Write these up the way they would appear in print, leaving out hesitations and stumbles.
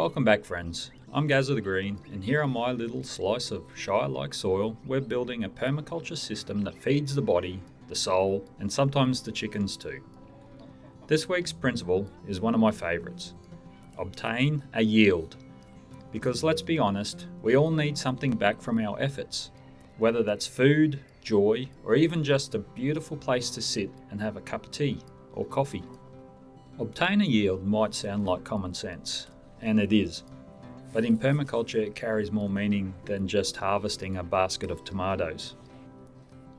Welcome back, friends. I'm Gazza the Green, and here on my little slice of Shire-like soil, we're building a permaculture system that feeds the body, the soul, and sometimes the chickens too. This week's principle is one of my favourites. Obtain a yield. Because let's be honest, we all need something back from our efforts, whether that's food, joy, or even just a beautiful place to sit and have a cup of tea or coffee. Obtain a yield might sound like common sense, and it is. But in permaculture, it carries more meaning than just harvesting a basket of tomatoes.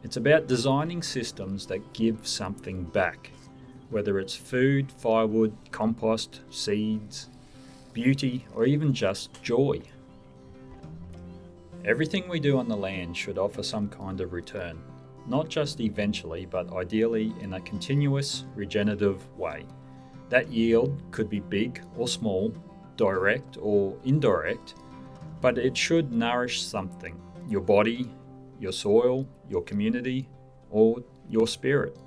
It's about designing systems that give something back, whether it's food, firewood, compost, seeds, beauty, or even just joy. Everything we do on the land should offer some kind of return, not just eventually, but ideally in a continuous, regenerative way. That yield could be big or small, direct or indirect, but it should nourish something, your body, your soil, your community, or your spirit.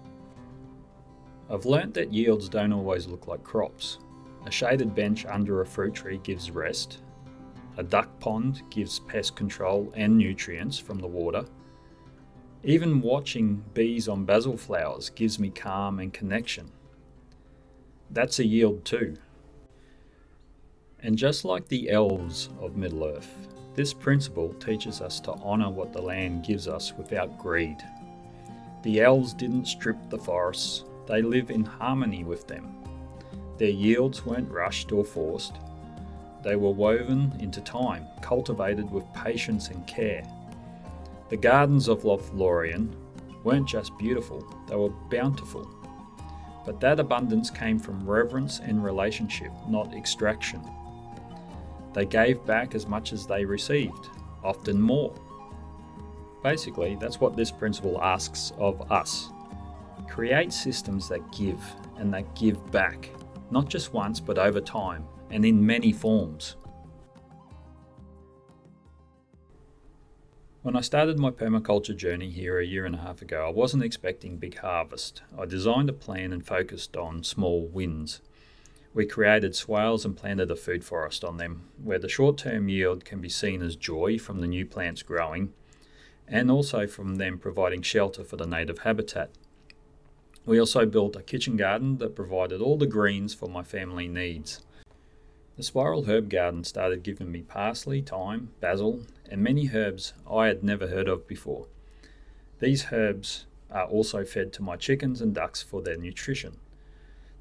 I've learnt that yields don't always look like crops. A shaded bench under a fruit tree gives rest. A duck pond gives pest control and nutrients from the water. Even watching bees on basil flowers gives me calm and connection. That's a yield too. And just like the elves of Middle-earth, this principle teaches us to honour what the land gives us without greed. The elves didn't strip the forests, they live in harmony with them. Their yields weren't rushed or forced. They were woven into time, cultivated with patience and care. The gardens of Lothlorien weren't just beautiful, they were bountiful. But that abundance came from reverence and relationship, not extraction. They gave back as much as they received, often more. Basically, that's what this principle asks of us. Create systems that give and that give back, not just once but over time and in many forms. When I started my permaculture journey here a year and a half ago, I wasn't expecting big harvest. I designed a plan and focused on small wins. We created swales and planted a food forest on them, where the short-term yield can be seen as joy from the new plants growing, and also from them providing shelter for the native habitat. We also built a kitchen garden that provided all the greens for my family needs. The spiral herb garden started giving me parsley, thyme, basil, and many herbs I had never heard of before. These herbs are also fed to my chickens and ducks for their nutrition.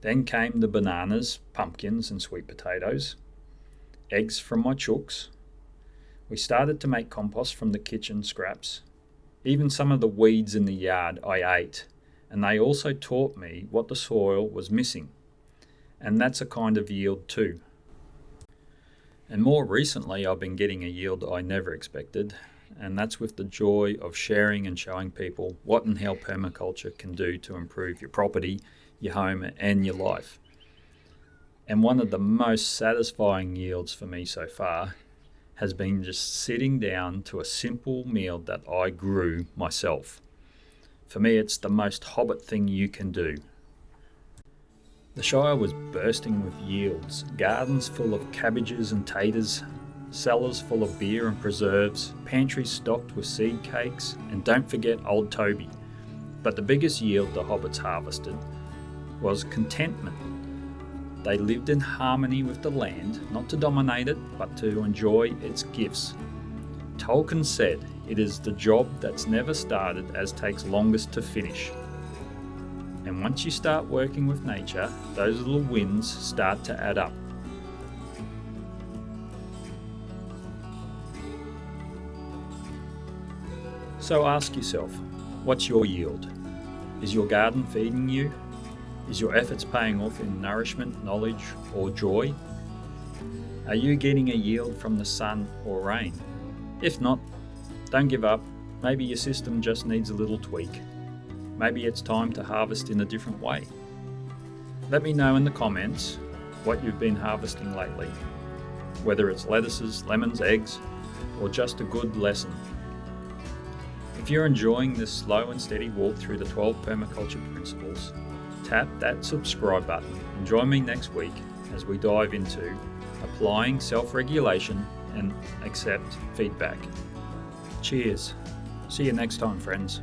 Then came the bananas, pumpkins, and sweet potatoes, eggs from my chooks. We started to make compost from the kitchen scraps. Even some of the weeds in the yard I ate, and they also taught me what the soil was missing. And that's a kind of yield too. And more recently, I've been getting a yield I never expected, and that's with the joy of sharing and showing people what and how permaculture can do to improve your property, your home, and your life. And one of the most satisfying yields for me so far has been just sitting down to a simple meal that I grew myself. For me, it's the most Hobbit thing you can do. The Shire was bursting with yields, gardens full of cabbages and taters, cellars full of beer and preserves, pantries stocked with seed cakes, and don't forget old Toby. But the biggest yield the Hobbits harvested was contentment. They lived in harmony with the land, not to dominate it, but to enjoy its gifts. Tolkien said, "It is the job that's never started as takes longest to finish." And once you start working with nature, those little wins start to add up. So ask yourself, what's your yield? Is your garden feeding you? Is your efforts paying off in nourishment, knowledge, or joy? Are you getting a yield from the sun or rain? If not, don't give up. Maybe your system just needs a little tweak. Maybe it's time to harvest in a different way. Let me know in the comments what you've been harvesting lately, whether it's lettuces, lemons, eggs, or just a good lesson. If you're enjoying this slow and steady walk through the 12 permaculture principles, tap that subscribe button and join me next week as we dive into applying self-regulation, and accept feedback. Cheers. See you next time, friends.